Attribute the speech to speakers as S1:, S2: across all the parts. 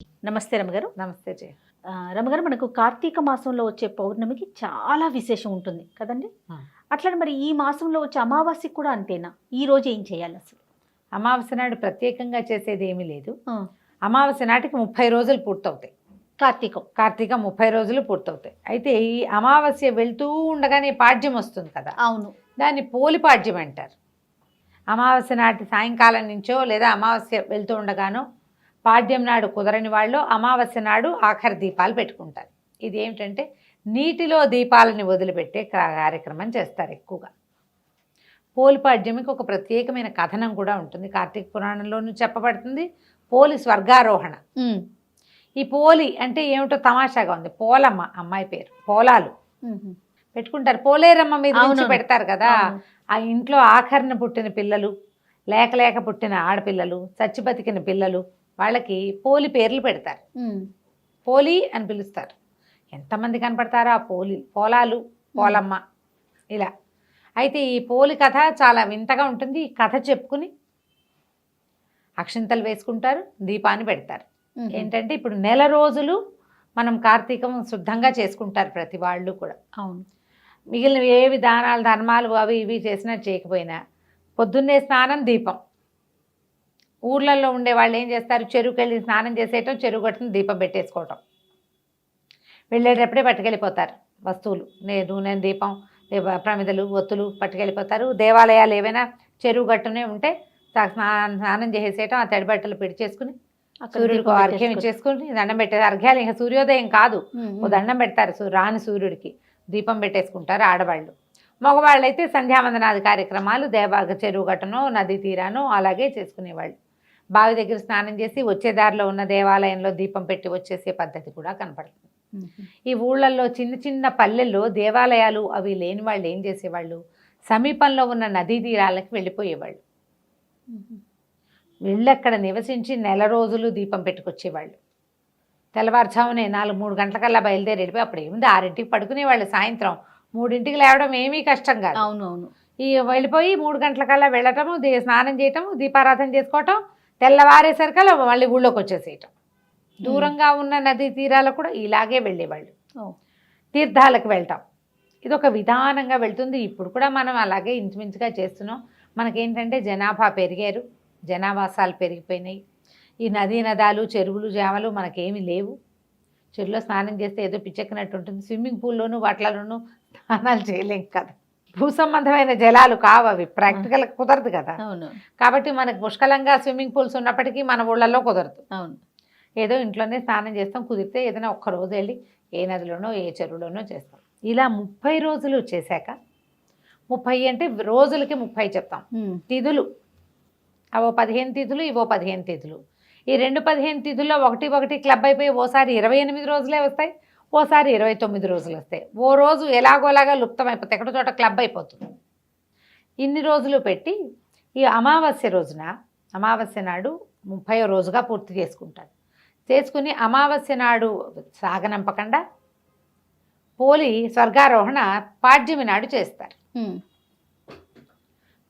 S1: నమస్తే రమగారు.
S2: నమస్తే జయ.
S1: రమగారు, మనకు కార్తీక మాసంలో వచ్చే పౌర్ణమికి చాలా విశేషం ఉంటుంది కదండి. అట్లనే మరి ఈ మాసంలో వచ్చే అమావాస్యకి కూడా అంతేనా? ఈ రోజు ఏం చేయాలి అసలు?
S2: అమావాస్య నాడు ప్రత్యేకంగా చేసేది ఏమీ లేదు. అమావాస్య నాటికి 30 రోజులు పూర్తవుతాయి. కార్తీక 30 రోజులు పూర్తవుతాయి. అయితే ఈ అమావాస్య వెళ్తూ ఉండగానే పాడ్యం వస్తుంది కదా.
S1: అవును.
S2: దాన్ని పోలి పాడ్యం అంటారు. అమావాస్య నాటి సాయంకాలం నుంచో లేదా అమావాస్య వెళ్తూ ఉండగానో పాడ్యం నాడు కుదరని వాళ్ళు అమావాస్య నాడు ఆఖరి దీపాలు పెట్టుకుంటారు. ఇది ఏమిటంటే నీటిలో దీపాలని వదిలిపెట్టే కార్యక్రమం చేస్తారు ఎక్కువగా. పోలిపాడ్యమికి ఒక ప్రత్యేకమైన కథనం కూడా ఉంటుంది. కార్తీక పురాణంలోనూ చెప్పబడుతుంది. పోలి స్వర్గారోహణ. ఈ పోలి అంటే ఏమిటో తమాషాగా ఉంది. పోలమ్మ అమ్మాయి పేరు. పోలాలు పెట్టుకుంటారు. పోలేరమ్మ మీద నుంచి పెడతారు కదా. ఆ ఇంట్లో ఆఖరణ పుట్టిన పిల్లలు, లేక పుట్టిన ఆడపిల్లలు, చచ్చి బతికిన పిల్లలు, వాళ్ళకి పోలి పేర్లు పెడతారు. పోలి అని పిలుస్తారు. ఎంతమంది కనపడతారో ఆ పోలాలు, పోలమ్మ ఇలా. అయితే ఈ పోలి కథ చాలా వింతగా ఉంటుంది. ఈ కథ చెప్పుకుని అక్షింతలు వేసుకుంటారు, దీపాన్ని పెడతారు. ఏంటంటే ఇప్పుడు నెల రోజులు మనం కార్తీకం శుద్ధంగా చేసుకుంటారు ప్రతి వాళ్ళు కూడా.
S1: అవును.
S2: మిగిలిన ఏవి దానాలు ధర్మాలు అవి ఇవి చేసినా చేయకపోయినా పొద్దున్నే స్నానం, దీపం. ఊర్లలో ఉండే వాళ్ళు ఏం చేస్తారు? చెరువుకి వెళ్ళి స్నానం చేసేయటం, చెరువు కట్టుకుని దీపం పెట్టేసుకోవటం. వెళ్ళేటప్పుడే పట్టుకెళ్ళిపోతారు వస్తువులు, నూనె, దీపం, ప్రమిదలు, ఒత్తులు పట్టుకెళ్ళిపోతారు. దేవాలయాలు ఏవైనా చెరువు గట్టునే ఉంటే స్నానం చేసేయటం, ఆ తడి బట్టలు పెడిచేసుకుని సూర్యుడికి అర్ఘ్యం ఇచ్చేసుకుని దండం పెట్టారు. అర్ఘ్యాలు ఇంకా సూర్యోదయం కాదు, ఓ దండం పెడతారు రాని సూర్యుడికి, దీపం పెట్టేసుకుంటారు ఆడవాళ్ళు. మగవాళ్ళు అయితే సంధ్యావందనాది కార్యక్రమాలు చెరువు గట్టనో నదీ తీరానో అలాగే చేసుకునేవాళ్ళు. బావి దగ్గర స్నానం చేసి వచ్చే దారిలో ఉన్న దేవాలయంలో దీపం పెట్టి వచ్చేసే పద్ధతి కూడా కనపడుతుంది. ఈ ఊళ్ళల్లో చిన్న చిన్న పల్లెల్లో దేవాలయాలు అవి లేని వాళ్ళు ఏం చేసేవాళ్ళు? సమీపంలో ఉన్న నదీ తీరాలకు వెళ్ళిపోయేవాళ్ళు. వెళ్ళక్కడ నివసించి నెల రోజులు దీపం పెట్టుకొచ్చేవాళ్ళు. తెల్లవారుజామునే 4-3 గంటలకల్లా బయలుదేరి వెళ్ళిపోయి అప్పుడు ఏముంది 6ంటికి పడుకునేవాళ్ళు. సాయంత్రం 3ంటికి లేవడం ఏమీ కష్టం కాదు.
S1: అవునవును.
S2: ఈ వెళ్ళిపోయి 3 గంటలకల్లా వెళ్ళటము, స్నానం చేయటము, దీపారాధన చేసుకోవటం, తెల్లవారేసరికల్లా మళ్ళీ ఊళ్ళోకి వచ్చేసేయటం. దూరంగా ఉన్న నదీ తీరాలకు కూడా ఇలాగే వెళ్ళేవాళ్ళు. తీర్థాలకు వెళ్ళటం ఇదొక విధానంగా వెళ్తుంది. ఇప్పుడు కూడా మనం అలాగే ఇంచుమించుగా చేస్తున్నాం. మనకేంటంటే జనాభా పెరిగారు, జనావాసాలు పెరిగిపోయినాయి. ఈ నదీ నదాలు, చెరువులు, జామలు మనకేమీ లేవు. చెరువులో స్నానం చేస్తే ఏదో పిచ్చెక్కినట్టు ఉంటుంది. స్విమ్మింగ్ పూల్లోనూ వాటిలోనూ స్నానాలు చేయలేం కదా. భూ సంబంధమైన జలాలు కావు అవి, ప్రాక్టికల్ కుదరదు కదా. కాబట్టి మనకు పుష్కలంగా స్విమ్మింగ్ పూల్స్ ఉన్నప్పటికీ మన ఊళ్ళల్లో కుదరదు.
S1: అవును.
S2: ఏదో ఇంట్లోనే స్నానం చేస్తాం, కుదిరితే ఏదైనా ఒక్కరోజు వెళ్ళి ఏ నదిలోనో ఏ చెరువులోనో చేస్తాం. ఇలా 30 రోజులు చేశాక, 30 అంటే రోజులకి 30 చెప్తాం. తిథులు అవో 15 తిథులు, ఇవో 15 తిథులు. ఈ 15 తిథుల్లో ఒకటి క్లబ్ అయిపోయి ఓసారి 28 రోజులే వస్తాయి, ఓసారి 29 రోజులు వస్తాయి. ఓ రోజు ఎలాగోలాగా లుప్తం అయిపోతాయి, ఎక్కడో చోట క్లబ్ అయిపోతుంది. ఇన్ని రోజులు పెట్టి ఈ అమావాస్య రోజున, అమావాస్య నాడు 30వ రోజుగా పూర్తి చేసుకుంటారు. చేసుకుని అమావాస్య నాడు సాగనంపకుండా పోలి స్వర్గారోహణ పాడ్యమి నాడు చేస్తారు.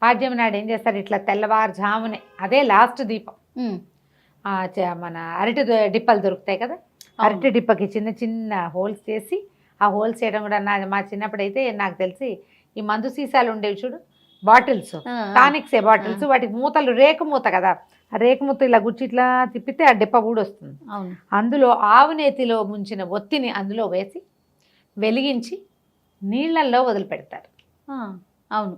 S2: పాడ్యమి నాడు ఏం చేస్తారు? ఇట్లా తెల్లవారుజామునే, అదే లాస్ట్ దీపం. మన అరటి డిప్పలు దొరుకుతాయి కదా, అరటి డిప్పకి చిన్న చిన్న హోల్స్ చేసి, ఆ హోల్స్ చేయడం కూడా మా చిన్నప్పుడైతే నాకు తెలిసి ఈ మందు సీసాలు ఉండేవి చూడు, బాటిల్స్, టానిక్సే బాటిల్స్, వాటికి మూతలు రేకు మూత కదా, ఆ రేకు మూత ఇలా గుచ్చి ఇట్లా తిప్పితే ఆ డిప్ప ఊడొస్తుంది. అందులో ఆవు నేతిలో ముంచిన ఒత్తిని అందులో వేసి వెలిగించి నీళ్ళల్లో వదిలిపెడతారు.
S1: అవును,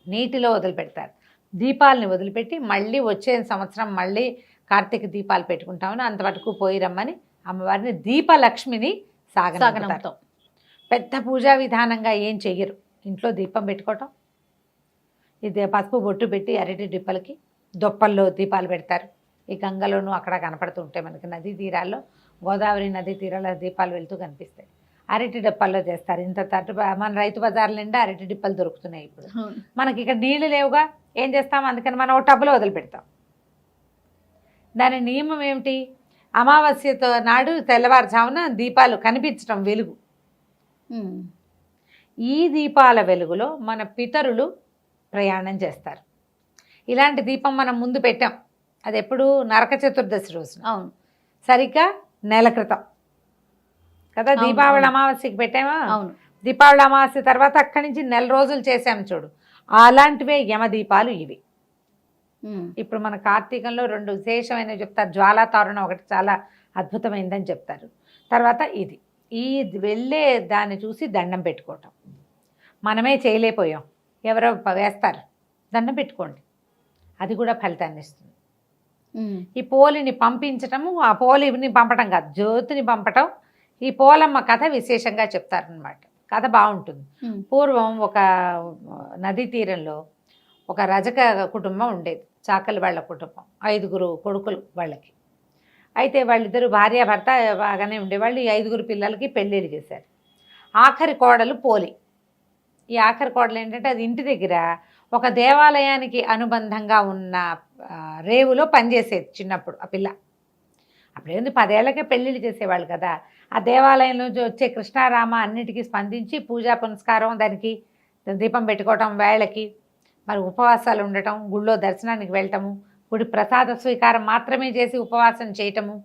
S2: నీటిలో వదిలిపెడతారు. దీపాలని వదిలిపెట్టి మళ్ళీ వచ్చే సంవత్సరం మళ్ళీ కార్తీక దీపాలు పెట్టుకుంటామని అంతవరకు పోయి రమ్మని అమ్మవారిని దీపలక్ష్మిని సాగనంపుతారు. పెద్ద పూజా విధానంగా ఏం చెయ్యరు. ఇంట్లో దీపం పెట్టుకోవటం, ఇది పసుపు బొట్టు పెట్టి అరటి డిప్పలకి దొప్పల్లో దీపాలు పెడతారు. ఈ గంగలోనూ అక్కడ కనపడుతూ ఉంటాయి మనకి నదీ తీరాల్లో, గోదావరి నదీ తీరాల దీపాలు వెళ్తూ కనిపిస్తాయి. అరటి డిప్పల్లో చేస్తారు. ఇంత మన రైతు బజార్ల నిండా అరటి డిప్పలు దొరుకుతున్నాయి ఇప్పుడు. మనకి ఇక్కడ నీళ్లు లేవుగా, ఏం చేస్తాం? అందుకని మనం ఒక టబ్బులో వదిలిపెడతాం. దాని నియమం ఏమిటి? అమావాస్యతో నాడు తెల్లవారుజామున దీపాలు కనిపించడం, వెలుగు. ఈ దీపాల వెలుగులో మన పితరులు ప్రయాణం చేస్తారు. ఇలాంటి దీపం మనం ముందు పెట్టాం. అది ఎప్పుడు? నరక చతుర్దశి రోజున.
S1: అవును.
S2: సరిగ్గా నెల క్రితం కదా
S1: అవును,
S2: దీపావళి
S1: అవును.
S2: అమావాస్యకి పెట్టామా?
S1: అవును.
S2: దీపావళి అమావాస్య తర్వాత అక్కడి నుంచి నెల రోజులు చేసాం చూడు, అలాంటివే యమదీపాలు ఇవి. ఇప్పుడు మన కార్తీకంలో 2 విశేషమైనవి చెప్తారు. జ్వాలా తోరణం ఒకటి చాలా అద్భుతమైందని చెప్తారు. తర్వాత ఇది వెళ్ళే దాన్ని చూసి దండం పెట్టుకోవటం. మనమే చేయలేకపోయాం, ఎవరో వేస్తారు, దండం పెట్టుకోండి, అది కూడా ఫలితాన్ని ఇస్తుంది. ఈ పోలిని పంపించటము, ఆ పోలిని పంపటం కాదు, జ్యోతిని పంపటం. ఈ పోలమ్మ కథ విశేషంగా చెప్తారనమాట. కథ బాగుంటుంది. పూర్వం ఒక నదీ తీరంలో ఒక రజక కుటుంబం ఉండేది, చాకలి వాళ్ళ కుటుంబం, 5 కొడుకులు వాళ్ళకి. అయితే వాళ్ళిద్దరు భార్యాభర్త బాగానే ఉండేవాళ్ళు. ఈ 5 పిల్లలకి పెళ్ళిళ్ళు చేశారు. ఆఖరి కోడలు పోలి. ఈ ఆఖరి కోడలు ఏంటంటే అది ఇంటి దగ్గర ఒక దేవాలయానికి అనుబంధంగా ఉన్న రేవులో పనిచేసేది చిన్నప్పుడు ఆ పిల్ల. అప్పుడేంది 10 ఏళ్ళకే పెళ్ళిళ్ళు చేసేవాళ్ళు కదా. ఆ దేవాలయం నుంచి వచ్చే కృష్ణారామ అన్నిటికీ స్పందించి పూజా పునస్కారం, దానికి దీపం పెట్టుకోవటం, వేళకి మరి ఉపవాసాలు ఉండటం, గుళ్ళో దర్శనానికి వెళ్ళటము, గుడి ప్రసాద స్వీకారం మాత్రమే చేసి ఉపవాసం చేయటము,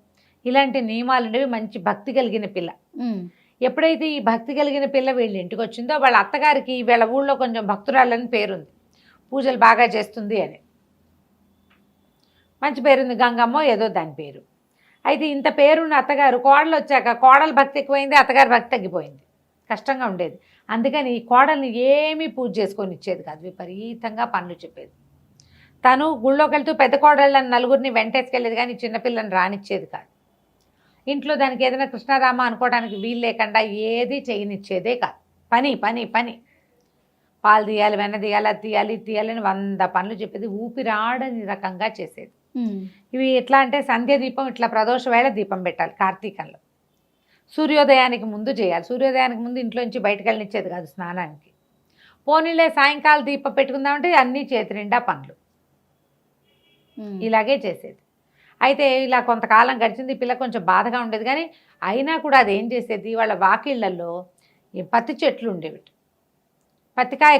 S2: ఇలాంటి నియమాలు ఉండేవి. మంచి భక్తి కలిగిన పిల్ల. ఎప్పుడైతే ఈ భక్తి కలిగిన పిల్ల వీళ్ళ ఇంటికి వచ్చిందో వాళ్ళ అత్తగారికి వీళ్ళ ఊళ్ళో కొంచెం భక్తురాలని పేరుంది, పూజలు బాగా చేస్తుంది అని మంచి పేరుంది, గంగమ్మ ఏదో దాని పేరు. అయితే ఇంత పేరున్న అత్తగారు కోడలు వచ్చాక కోడలు భక్తి ఎక్కువైంది, అత్తగారి భక్తి తగ్గిపోయింది, కష్టంగా ఉండేది. అందుకని ఈ కోడల్ని ఏమీ పూజ చేసుకొని ఇచ్చేది కాదు, విపరీతంగా పనులు చెప్పేది. తను గుళ్ళోకి వెళ్తూ పెద్ద కోడళ్ళని 4 వెంటేసుకెళ్ళేది, కానీ చిన్నపిల్లని రానిచ్చేది కాదు. ఇంట్లో దానికి ఏదైనా కృష్ణారామ అనుకోవడానికి వీలు లేకుండా ఏది చేయనిచ్చేదే కాదు. పని పని పని, పాలు తీయాలి, వెన్న తీయాలి, అది తీయాలి, ఇది తీయాలని 100 పనులు చెప్పేది. ఊపిరాడని రకంగా చేసేది. ఇవి ఎట్లా అంటే సంధ్య దీపం ఇట్లా ప్రదోష వేళ దీపం పెట్టాలి కార్తీకంలో, సూర్యోదయానికి ముందు చేయాలి. సూర్యోదయానికి ముందు ఇంట్లోంచి బయటకు వెళ్ళనిచ్చేది కాదు స్నానానికి. పోనీలే సాయంకాలం దీపం పెట్టుకుందామంటే అన్నీ చేతి నిండా పనులు, ఇలాగే చేసేది. అయితే ఇలా కొంతకాలం గడిచింది. పిల్ల కొంచెం బాధగా ఉండేది, కానీ అయినా కూడా అది ఏం చేసేది, వాళ్ళ వాకిళ్లలో ఈ పత్తి చెట్లు ఉండేవి.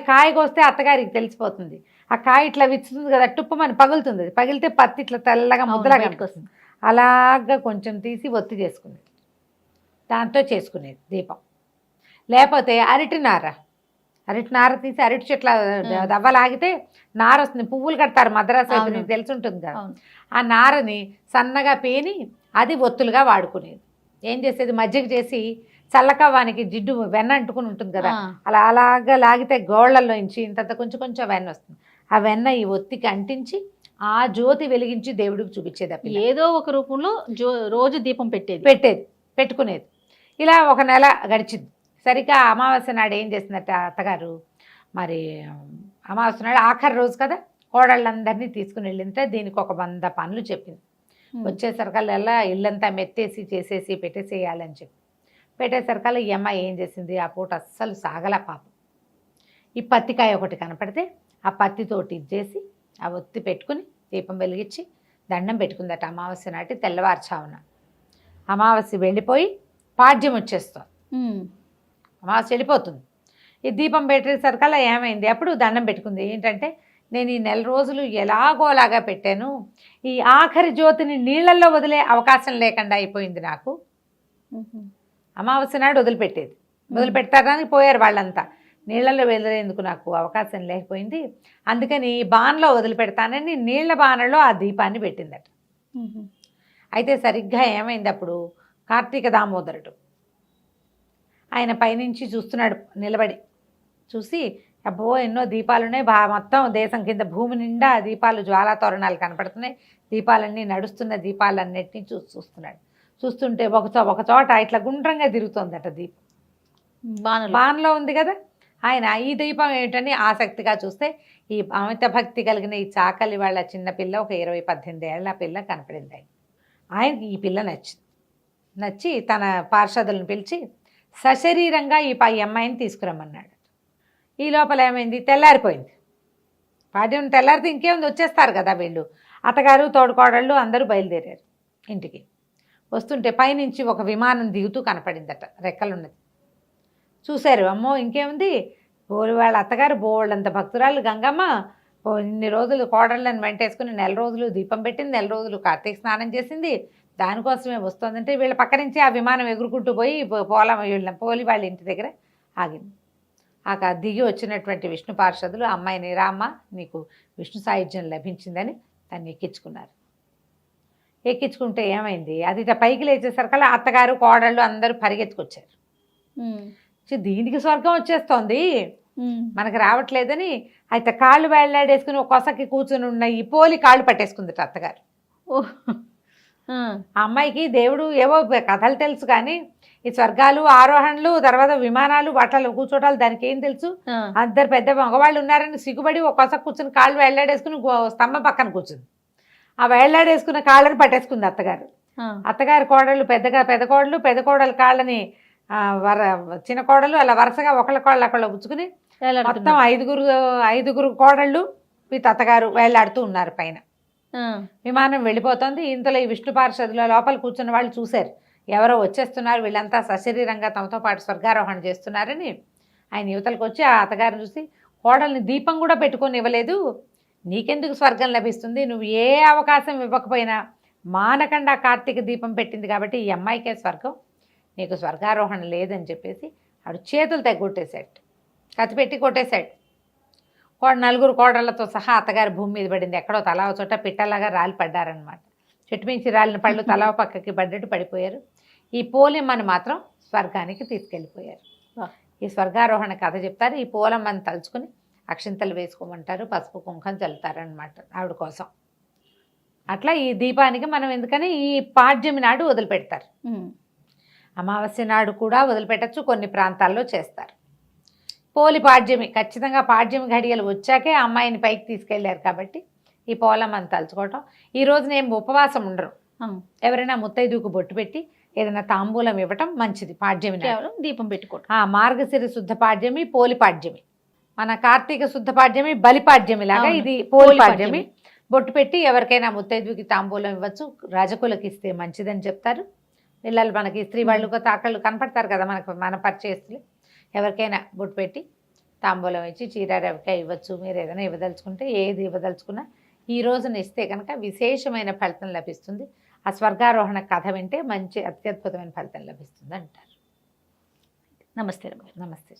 S2: కాయ కోస్తే అత్తగారికి తెలిసిపోతుంది. ఆ కాయ ఇట్లా విచ్చుతుంది కదా, టుప్పమని పగులుతుంది. పగిలితే పత్తి ఇట్లా తెల్లగా ముద్దలాగా వస్తుంది. అలాగా కొంచెం తీసి ఒత్తి చేసుకునేది, దాంతో చేసుకునేది దీపం. లేకపోతే అరటి నార తీసి అరటి చెట్ల దవ్వలాగితే నార వస్తుంది. పువ్వులు కడతారు మద్రాసు అయితే, నీకు తెలిసి ఉంటుంది కదా. ఆ నారని సన్నగా పేని అది ఒత్తులుగా వాడుకునేది. ఏం చేసేది, మజ్జిగ చేసి చల్లకవ్వానికి జిడ్డు వెన్న అంటుకుని ఉంటుంది కదా, అలాగా లాగితే గోళ్లలో నుంచి ఇంత కొంచెం కొంచెం వెన్న వస్తుంది. ఆ వెన్న ఈ ఒత్తికి అంటించి ఆ జ్యోతి వెలిగించి దేవుడికి చూపించేది.
S1: ఏదో ఒక రూపంలో రోజు దీపం
S2: పెట్టుకునేది. ఇలా 1 నెల గడిచింది. సరిగ్గా అమావాస్య నాడు ఏం చేసిందట అత్తగారు, మరి అమావాస్య నాడు ఆఖరి రోజు కదా, కోడళ్ళందరినీ తీసుకుని వెళ్ళింటే దీనికి ఒక 100 పనులు చెప్పింది. వచ్చేసరికల్లా ఇల్లంతా మెత్తేసి చేసేసి పెట్టేసేయాలని చెప్పి పెట్టేసరికల్లా ఈ అమ్మాయి ఏం చేసింది, ఆ పూట అస్సలు సాగల పాపం. ఈ పత్తికాయ ఒకటి కనపడితే ఆ పత్తితోటి ఇచ్చేసి ఆ ఒత్తి పెట్టుకుని దీపం వెలిగించి దండం పెట్టుకుందట అమావాస్య నాటి తెల్లవారుచావున. అమావాస్య వెళ్ళిపోయి పాడ్యం వచ్చేస్తాం, అమావాస్య వెళ్ళిపోతుంది. ఈ దీపం పెట్టేసరికల్లా ఏమైంది, అప్పుడు దండం పెట్టుకుంది. ఏంటంటే, నేను ఈ 1 రోజులు ఎలాగోలాగా పెట్టాను, ఈ ఆఖరి జ్యోతిని నీళ్ళల్లో వదిలే అవకాశం లేకుండా అయిపోయింది నాకు. అమావాస్య నాడు వదిలిపెట్టేది, వదిలిపెడతారని పోయారు వాళ్ళంతా. నీళ్ళల్లో వదిలేందుకు నాకు అవకాశం లేకపోయింది, అందుకని బాణలో వదిలిపెడతానని నీళ్ల బాణలో ఆ దీపాన్ని పెట్టిందట. అయితే సరిగ్గా ఏమైంది, అప్పుడు కార్తీక దామోదరుడు ఆయన పైనుంచి చూస్తున్నాడు నిలబడి. చూసి అబ్బో ఎన్నో దీపాలున్నాయి, మొత్తం దేశం కింద భూమి నిండా దీపాలు, జ్వాలా తోరణాలు కనపడుతున్నాయి, దీపాలన్నీ నడుస్తున్న దీపాలన్నిటినీ చూస్తున్నాడు. చూస్తుంటే ఒక చోట ఇట్లా గుండ్రంగా తిరుగుతోందట దీపం, బాణలో ఉంది కదా. ఆయన ఈ దీపం ఏమిటని ఆసక్తిగా చూస్తే ఈ అమిత భక్తి కలిగిన ఈ చాకలి వాళ్ళ చిన్నపిల్ల, ఒక 20-18 ఏళ్ల పిల్ల కనపడింది. ఆయనకి ఈ పిల్ల నచ్చి తన పార్షదులను పిలిచి సశరీరంగా ఈ అమ్మాయిని తీసుకురమ్మన్నాడు. ఈ లోపల ఏమైంది, తెల్లారిపోయింది. పాడ్యం తెల్లారితే ఇంకేముంది, వచ్చేస్తారు కదా వీళ్ళు. అత్తగారు తోడుకోడళ్ళు అందరూ బయలుదేరారు ఇంటికి. వస్తుంటే పైనుంచి ఒక విమానం దిగుతూ కనపడిందట, రెక్కలున్నది. చూశారు, అమ్మో ఇంకేముంది, వాళ్ళ అత్తగారు బోళ్ళంత భక్తురాలు గంగమ్మ ఇన్ని రోజులు కోడళ్ళని వెంటేసుకుని 1 నెల రోజులు దీపం పెట్టింది, 1 నెల రోజులు కార్తీక స్నానం చేసింది, దానికోసమే వస్తుందంటే వీళ్ళ పక్క నుంచి ఆ విమానం ఎగురుకుంటూ పోయి పోలి వాళ్ళ ఇంటి దగ్గర ఆగింది. దిగి వచ్చినటువంటి విష్ణు పార్షదులు అమ్మాయిని రామ్మ నీకు విష్ణు సాయుధ్యం లభించిందని దాన్ని ఎక్కించుకున్నారు. ఎక్కించుకుంటే ఏమైంది, అది ఇట్లా పైకి లేచేసరికల్లా అత్తగారు కోడళ్ళు అందరూ పరిగెత్తుకొచ్చారు. దీనికి స్వర్గం వచ్చేస్తోంది మనకు రావట్లేదని అయితే కాళ్ళు వేళ్లాడేసుకుని ఒక కొసకి కూర్చుని ఉన్న ఈ పోలి కాళ్ళు పట్టేసుకుంది అత్తగారు. ఆ అమ్మాయికి దేవుడు ఏవో కథలు తెలుసు కానీ ఈ స్వర్గాలు ఆరోహణలు తర్వాత విమానాలు వాటిలో కూర్చోటాలు దానికి ఏం తెలుసు. అందరు పెద్ద మగవాళ్ళు ఉన్నారని సిగ్గుపడి ఒక కొస కూర్చుని కాళ్ళు వేళ్లాడేసుకుని స్తంభం పక్కన కూర్చుంది. ఆ వేళ్లాడేసుకున్న కాళ్ళని పట్టేసుకుంది అత్తగారు. అత్తగారి కోడళ్ళు పెద్ద కోడలు కాళ్ళని చిన్న కోడలు అలా వరుసగా ఒకళ్ళ కోళ్ళు అక్కడ పుచ్చుకుని మొత్తం ఐదుగురు కోడళ్ళు వీటి అత్తగారు వేళ్లాడుతూ ఉన్నారు పైన. విమానం వెళ్ళిపోతుంది. ఇంతలో ఈ విష్ణు పార్షదుల లోపల కూర్చున్న వాళ్ళు చూశారు, ఎవరో వచ్చేస్తున్నారు, వీళ్ళంతా సశరీరంగా తమతో పాటు స్వర్గారోహణ చేస్తున్నారని. ఆయన యువతలకు వచ్చి ఆ అత్తగారిని చూసి, కోడల్ని దీపం కూడా పెట్టుకొని ఇవ్వలేదు, నీకెందుకు స్వర్గం లభిస్తుంది, నువ్వు ఏ అవకాశం ఇవ్వకపోయినా మానకుండా కార్తీక దీపం పెట్టింది కాబట్టి ఈ అమ్మాయికే స్వర్గం, నీకు స్వర్గారోహణ లేదని చెప్పేసి ఆడు చేతులు తెగొట్టేశాడు, కత్తిపెట్టి కొట్టేశాడు. నలుగురు కోడళ్లతో సహా అత్తగారి భూమి మీద పడింది. ఎక్కడో తలా చోట పిట్టలాగా రాలి పడ్డారనమాట. చెట్టు మించి రాలిన పళ్ళు తలా పక్కకి పడ్డట్టు పడిపోయారు. ఈ పోలమ్మని మాత్రం స్వర్గానికి తీసుకెళ్ళిపోయారు. ఈ స్వర్గారోహణ కథ చెప్తారు. ఈ పోలమ్మని తలుచుకుని అక్షింతలు వేసుకోమంటారు, పసుపు కుంకం చల్లుతారనమాట ఆవిడ కోసం. అట్లా ఈ దీపానికి మనం ఎందుకని ఈ పాడ్యమి నాడు వదిలిపెడతారు. అమావాస్య నాడు కూడా వదిలిపెట్టచ్చు, కొన్ని ప్రాంతాల్లో చేస్తారు. పోలి పాడ్యమి ఖచ్చితంగా పాడ్యమి ఘడియలు వచ్చాకే అమ్మాయిని పైకి తీసుకెళ్లారు కాబట్టి ఈ పోలమ్మని తలుచుకోవటం. ఈ రోజున ఏం ఉపవాసం ఉండరు, ఎవరైనా ముత్తైదుకు బొట్టు పెట్టి ఏదైనా తాంబూలం ఇవ్వటం మంచిది. పాడ్యమి దీపం పెట్టుకోవటం. మార్గశిర శుద్ధ పాడ్యమి, పోలి పాడ్యమి. మన కార్తీక శుద్ధ పాడ్యమి బలిపాడ్యమి లాగా ఇది పోలి పాడ్యమి. బొట్టు పెట్టి ఎవరికైనా ముత్తైదుకి తాంబూలం ఇవ్వచ్చు, రాజకులకు ఇస్తే మంచిదని చెప్తారు. పిల్లలు మనకి స్త్రీ వాళ్ళు తాకళ్ళు కనపడతారు కదా మనకు, మన పరిచయస్తులు, ఎవరికైనా బొట్టు పెట్టి తాంబూలం ఇచ్చి చీర రవికాయ ఇవ్వచ్చు. మీరు ఏదైనా ఇవ్వదలుచుకుంటే ఏది ఇవ్వదలుచుకున్నా ఈ రోజున ఇస్తే కనుక విశేషమైన ఫలితం లభిస్తుంది. ఆ స్వర్గారోహణ కథ వింటే మంచి అత్యద్భుతమైన ఫలితం లభిస్తుంది అంటారు.
S1: నమస్తే.
S2: నమస్తే.